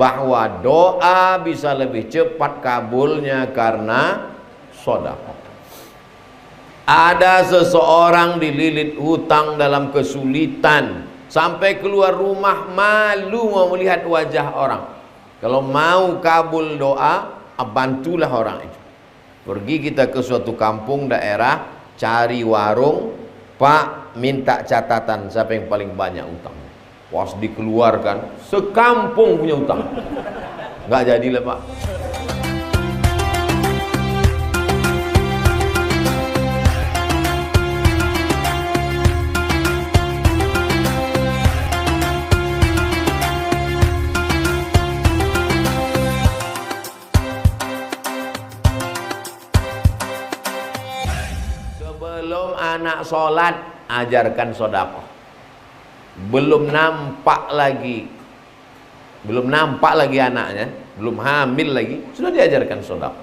bahwa doa bisa lebih cepat kabulnya karena sedekah. Ada seseorang dililit hutang dalam kesulitan, sampai keluar rumah malu mau melihat wajah orang. Kalau mau kabul doa, bantulah orang itu. Pergi kita ke suatu kampung daerah, cari warung, Pak minta catatan siapa yang paling banyak utang. Was dikeluarkan, sekampung punya utang. Nggak jadilah Pak. Sebelum anak sholat, ajarkan sedekah. Belum nampak lagi anaknya, belum hamil lagi, sudah diajarkan sedekah.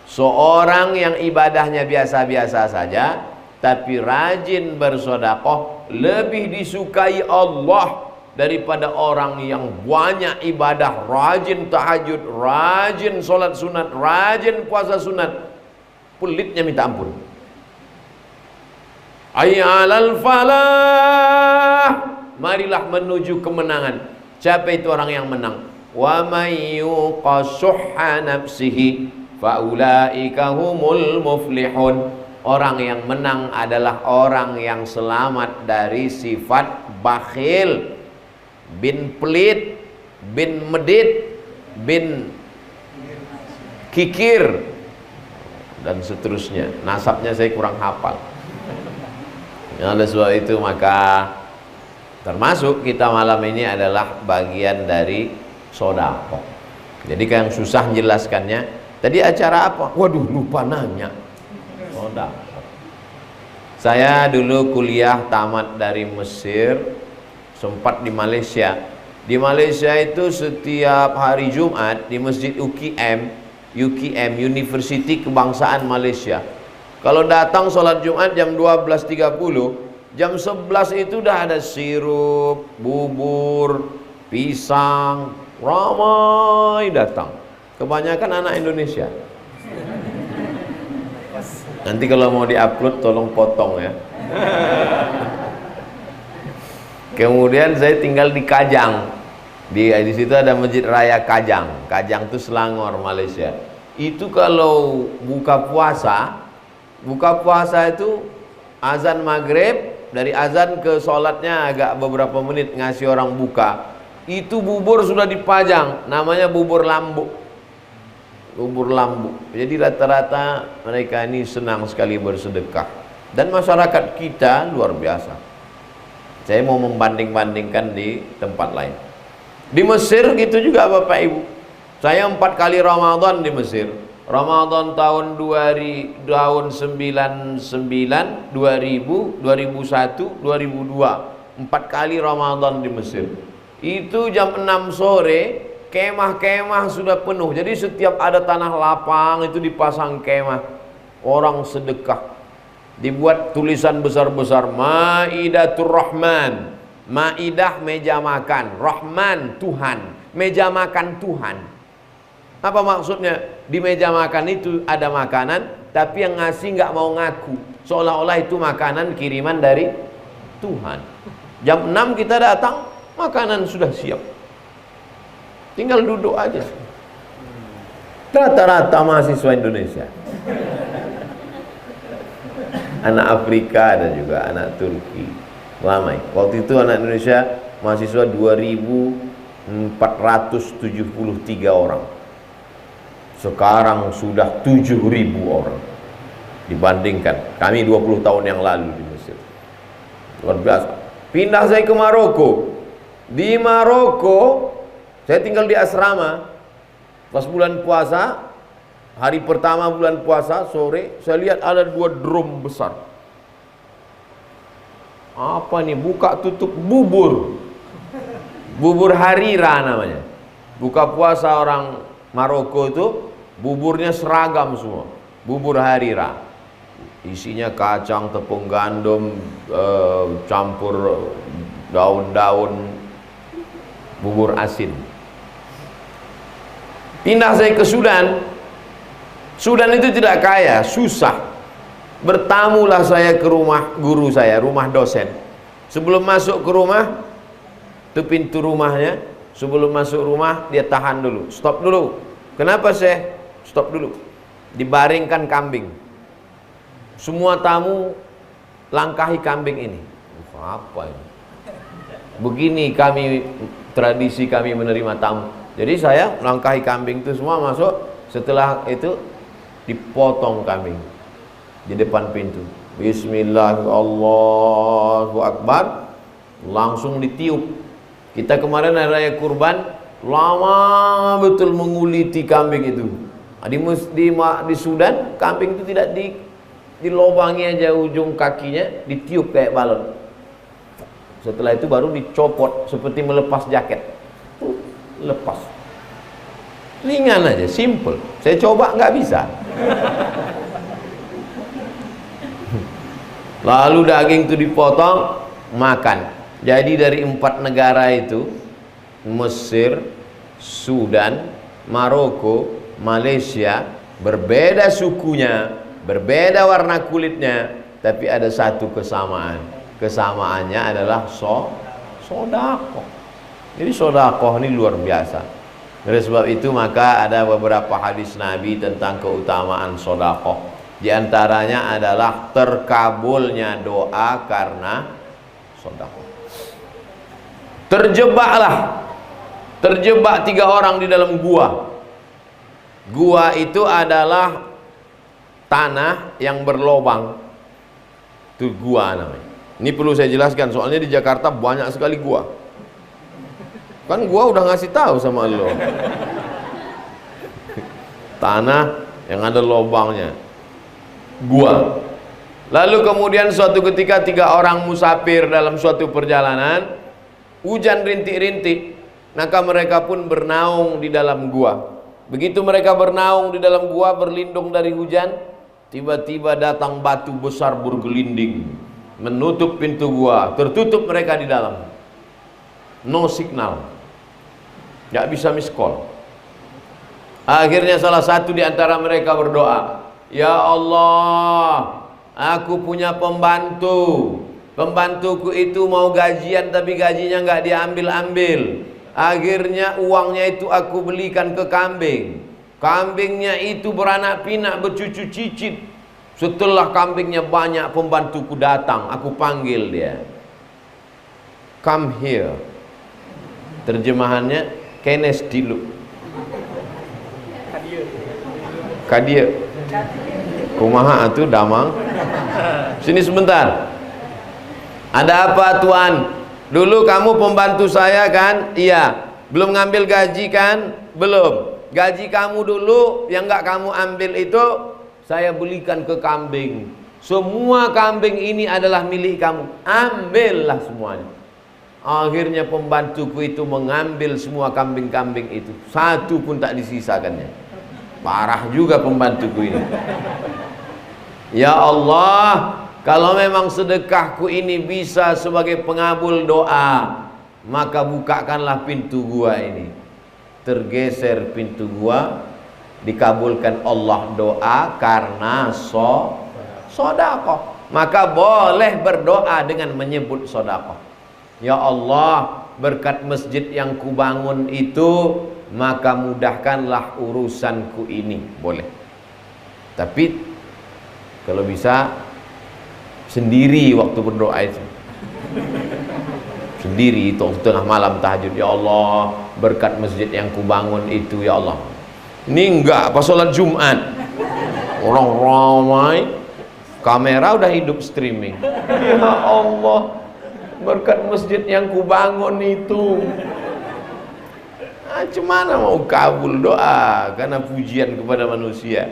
Seorang yang ibadahnya biasa-biasa saja, tapi rajin bersedekah, lebih disukai Allah daripada orang yang banyak ibadah, rajin tahajud, rajin sholat sunat, rajin puasa sunat, pelitnya minta ampun. Ayyalal falah, marilah menuju kemenangan. Siapa itu orang yang menang? Wa may yuqashuhha nafsihi faulaika humul muflihun. Orang yang menang adalah orang yang selamat dari sifat bakhil, bin pelit, bin medit, bin kikir, dan seterusnya. Nasabnya saya kurang hafal. Oleh sebab itu maka termasuk kita malam ini adalah bagian dari sedekah. Jadi yang susah menjelaskannya. Tadi acara apa? Waduh, lupa nanya. Sedekah. Saya dulu kuliah tamat dari Mesir, sempat di Malaysia. Di Malaysia itu setiap hari Jumat di Masjid UKM, University Kebangsaan Malaysia. Kalau datang sholat Jumat jam 12.30, jam 11 itu udah ada sirup, bubur, pisang, ramai datang. Kebanyakan anak Indonesia. Nanti kalau mau diupload tolong potong ya. Kemudian saya tinggal di Kajang. Di situ ada Masjid Raya Kajang. Kajang itu Selangor, Malaysia. Itu kalau buka puasa itu azan maghrib, dari azan ke sholatnya agak beberapa menit ngasih orang buka. Itu bubur sudah dipajang, namanya bubur lambu. Bubur lambu. Jadi rata-rata mereka ini senang sekali bersedekah. Dan masyarakat kita luar biasa. Saya mau membanding-bandingkan di tempat lain. Di Mesir gitu juga Bapak Ibu. Saya 4 kali Ramadan di Mesir. Ramadan tahun 99, 2000, 2001, 2002, 4 kali Ramadan di Mesir. Itu jam 6 sore, kemah-kemah sudah penuh. Jadi setiap ada tanah lapang itu dipasang kemah. Orang sedekah. Dibuat tulisan besar-besar, Maidatur Rahman. Maidah meja makan, Rahman Tuhan, meja makan Tuhan. Apa maksudnya? Di meja makan itu ada makanan, tapi yang ngasih nggak mau ngaku, seolah-olah itu makanan kiriman dari Tuhan. Jam 6 kita datang, makanan sudah siap, tinggal duduk aja. Rata-rata mahasiswa Indonesia, anak Afrika ada juga, anak Turki, ramai. Waktu itu anak Indonesia mahasiswa 2.473 orang. Sekarang sudah 7.000 orang. Dibandingkan kami 20 tahun yang lalu di Mesir. Luar biasa. Pindah saya ke Maroko. Di Maroko saya tinggal di asrama. Pas bulan puasa, hari pertama bulan puasa sore, saya lihat ada 2 drum besar. Apa nih? Buka tutup bubur. Bubur harira namanya. Buka puasa orang Maroko itu buburnya seragam semua, bubur harira, isinya kacang, tepung gandum, campur daun-daun, bubur asin. Pindah saya ke Sudan. Sudan itu tidak kaya, susah. Bertamulah saya ke rumah guru saya, rumah dosen. Sebelum masuk ke rumah, itu pintu rumahnya. Sebelum masuk rumah, dia tahan dulu. Stop dulu. Kenapa Syekh? Stop dulu. Dibaringkan kambing. Semua tamu langkahi kambing ini. Apa ini? Begini kami, tradisi kami menerima tamu. Jadi saya langkahi kambing itu semua masuk. Setelah itu dipotong kambing di depan pintu. Bismillah, Allahu Akbar. Langsung ditiup. Kita kemarin hari raya kurban, lama betul menguliti kambing itu. Di Sudan kambing itu tidak dilobangi aja ujung kakinya, ditiup kayak balon. Setelah itu baru dicopot seperti melepas jaket. Lepas. Ringan aja, simple. Saya coba nggak bisa. Lalu daging itu dipotong, makan. Jadi dari 4 negara itu, Mesir, Sudan, Maroko, Malaysia, berbeda sukunya, berbeda warna kulitnya, tapi ada satu kesamaan. Kesamaannya adalah sodakoh. Jadi sodakoh ini luar biasa. Oleh sebab itu maka ada beberapa hadis Nabi tentang keutamaan sodakoh. Di antaranya adalah terkabulnya doa karena sodakoh. Terjebak 3 orang di dalam gua. Gua itu adalah tanah yang berlobang. Itu gua namanya. Ini perlu saya jelaskan soalnya di Jakarta banyak sekali gua. Kan gua udah ngasih tahu sama lo. Tanah yang ada lobangnya. Gua. Lalu kemudian suatu ketika 3 orang musafir dalam suatu perjalanan, hujan rintik-rintik, maka mereka pun bernaung di dalam gua. Begitu mereka bernaung di dalam gua, berlindung dari hujan, tiba-tiba datang batu besar bergelinding, menutup pintu gua, tertutup mereka di dalam. No signal, nggak bisa miss call. Akhirnya salah satu di antara mereka berdoa, ya Allah, aku punya pembantu. Pembantuku itu mau gajian tapi gajinya nggak diambil-ambil. Akhirnya uangnya itu aku belikan ke kambing. Kambingnya itu beranak pinak, bercucu cicit. Setelah kambingnya banyak, pembantuku datang. Aku panggil dia. Come here. Terjemahannya, kenes dilu. Kadia. Kumaha atuh damang. Sini sebentar. Ada apa tuan? Dulu kamu pembantu saya kan? Iya. Belum ngambil gaji kan? Belum. Gaji kamu dulu yang nggak kamu ambil itu saya belikan ke kambing. Semua kambing ini adalah milik kamu. Ambillah semuanya. Akhirnya pembantuku itu mengambil semua kambing-kambing itu. Satu pun tak disisakannya. Parah juga pembantuku ini. Ya Allah, kalau memang sedekahku ini bisa sebagai pengabul doa, maka bukakanlah pintu gua ini. Tergeser pintu gua, dikabulkan Allah doa karena sodakoh. Maka boleh berdoa dengan menyebut sodakoh. Ya Allah, berkat masjid yang kubangun itu, maka mudahkanlah urusanku ini. Boleh. Tapi kalau bisa sendiri waktu berdoa itu, sendiri itu tengah malam tahajud. Ya Allah, berkat masjid yang kubangun itu ya Allah. Ini enggak pas sholat Jumat, orang ramai, kamera udah hidup streaming. Ya Allah, berkat masjid yang kubangun itu, cuman mau kabul doa karena pujian kepada manusia.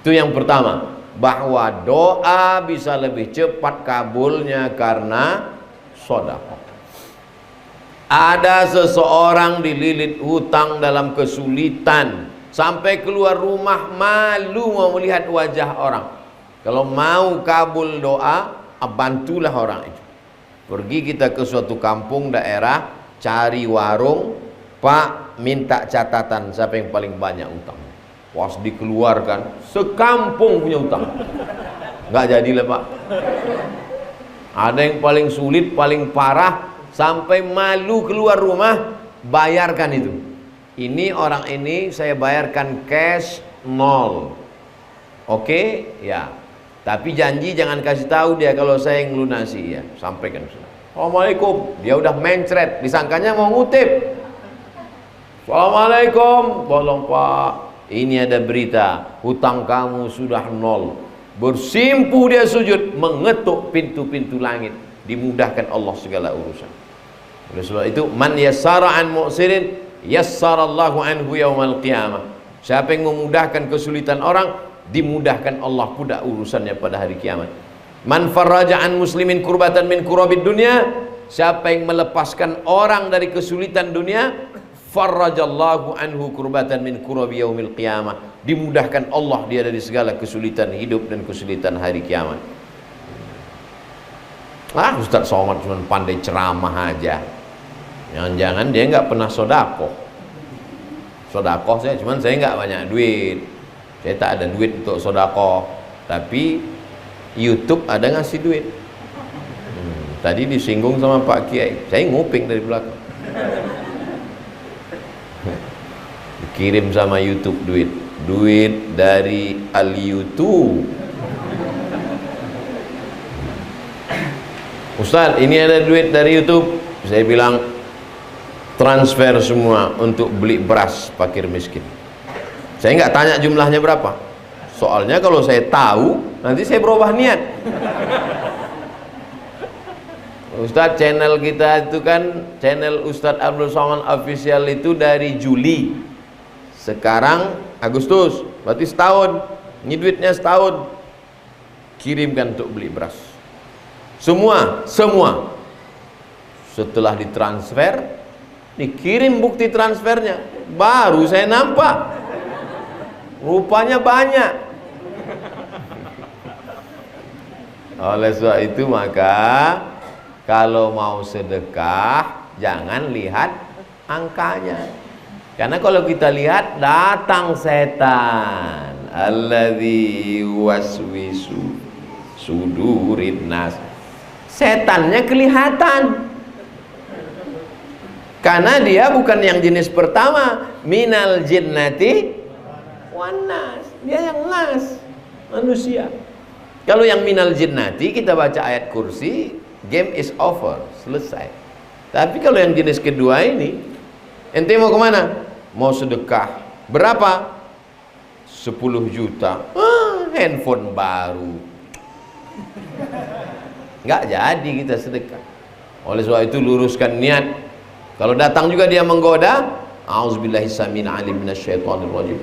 Itu yang pertama, bahwa doa bisa lebih cepat kabulnya karena sedekah. Ada seseorang dililit hutang dalam kesulitan, sampai keluar rumah malu mau melihat wajah orang. Kalau mau kabul doa, bantulah orang itu. Pergi kita ke suatu kampung daerah, cari warung, Pak, minta catatan siapa yang paling banyak utang. Pas dikeluarkan, sekampung punya utang. Nggak jadilah Pak. Ada yang paling sulit, paling parah, sampai malu keluar rumah, bayarkan itu. Ini orang ini saya bayarkan cash 0. Oke, ya. Tapi janji jangan kasih tahu dia kalau saya yang lunasi ya. Sampaikan. Assalamualaikum. Dia udah mencret, disangkanya mau ngutip. Assalamualaikum. Tolong Pak, ini ada berita, hutang kamu sudah 0. Bersimpuh dia sujud, mengetuk pintu-pintu langit, dimudahkan Allah segala urusan. Oleh sebab itu, man yassara an mu'sirin yassarallahu anhu yaumal qiyamah. Siapa yang memudahkan kesulitan orang, dimudahkan Allah pula urusannya pada hari kiamat. Man farraja an muslimin kurbatan min kurabid dunya. Siapa yang melepaskan orang dari kesulitan dunia, farrajallahu anhu kurbatan min kurabi yaumil qiyamah. Dimudahkan Allah dia dari segala kesulitan hidup dan kesulitan hari kiamat. Ustaz Somad cuma pandai ceramah aja. Jangan-jangan dia nggak pernah sodakoh. Sodakoh saya, cuman saya nggak banyak duit. Saya tak ada duit untuk sodakoh. Tapi YouTube ada ngasih duit. Tadi disinggung sama Pak Kiai, saya nguping dari belakang. Dikirim sama YouTube duit dari Al-YouTube. Ustaz, ini ada duit dari YouTube. Saya bilang transfer semua untuk beli beras fakir miskin. Saya nggak tanya jumlahnya berapa. Soalnya kalau saya tahu, nanti saya berubah niat. Ustadz, channel kita itu kan channel Ustadz Abdul Somad Official itu dari Juli. Sekarang Agustus, berarti setahun. Ini duitnya setahun. Kirimkan untuk beli beras. Semua. Setelah ditransfer, dikirim bukti transfernya. Baru saya nampak. Rupanya banyak. Oleh sebab itu maka kalau mau sedekah jangan lihat angkanya. Karena kalau kita lihat datang setan. Alladzi waswisu sudurin nas. Setannya kelihatan. Karena dia bukan yang jenis pertama, minal jinnati wan nas. Dia yang nas, manusia. Kalau yang minal jinnati kita baca ayat kursi, game is over, selesai. Tapi kalau yang jenis kedua ini, ente mau kemana? Mau sedekah. Berapa? 10 juta. Handphone baru. Nggak jadi kita sedekah. Oleh sebab itu luruskan niat. Kalau datang juga dia menggoda, auzubillahi samil alim minasyaitonir rajim.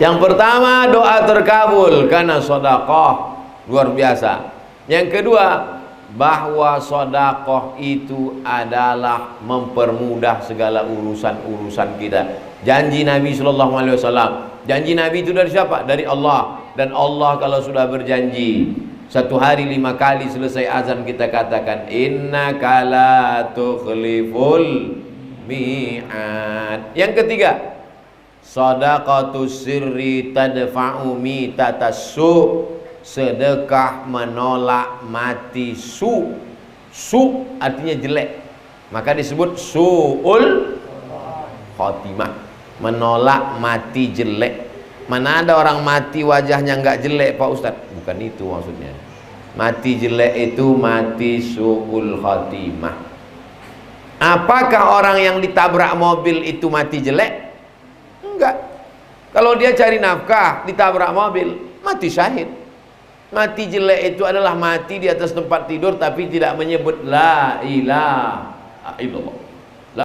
Yang pertama, doa terkabul karena sedekah luar biasa. Yang kedua, bahwa sedekah itu adalah mempermudah segala urusan-urusan kita. Janji Nabi sallallahu alaihi wasallam. Janji Nabi itu dari siapa? Dari Allah. Dan Allah kalau sudah berjanji, satu hari 5 kali selesai azan kita katakan innaka la tukhliful mi'ad. Yang ketiga, shadaqatus sirri tadfa'u mitatassu. Sedekah menolak mati su. Su artinya jelek, maka disebut su'ul khotimah, menolak mati jelek. Mana ada orang mati wajahnya nggak jelek Pak Ustadz? Bukan itu maksudnya. Mati jelek itu mati su'ul khotimah. Apakah orang yang ditabrak mobil itu mati jelek? Enggak. Kalau dia cari nafkah ditabrak mobil, mati syahid. Mati jelek itu adalah mati di atas tempat tidur tapi tidak menyebut la ilaha illallah.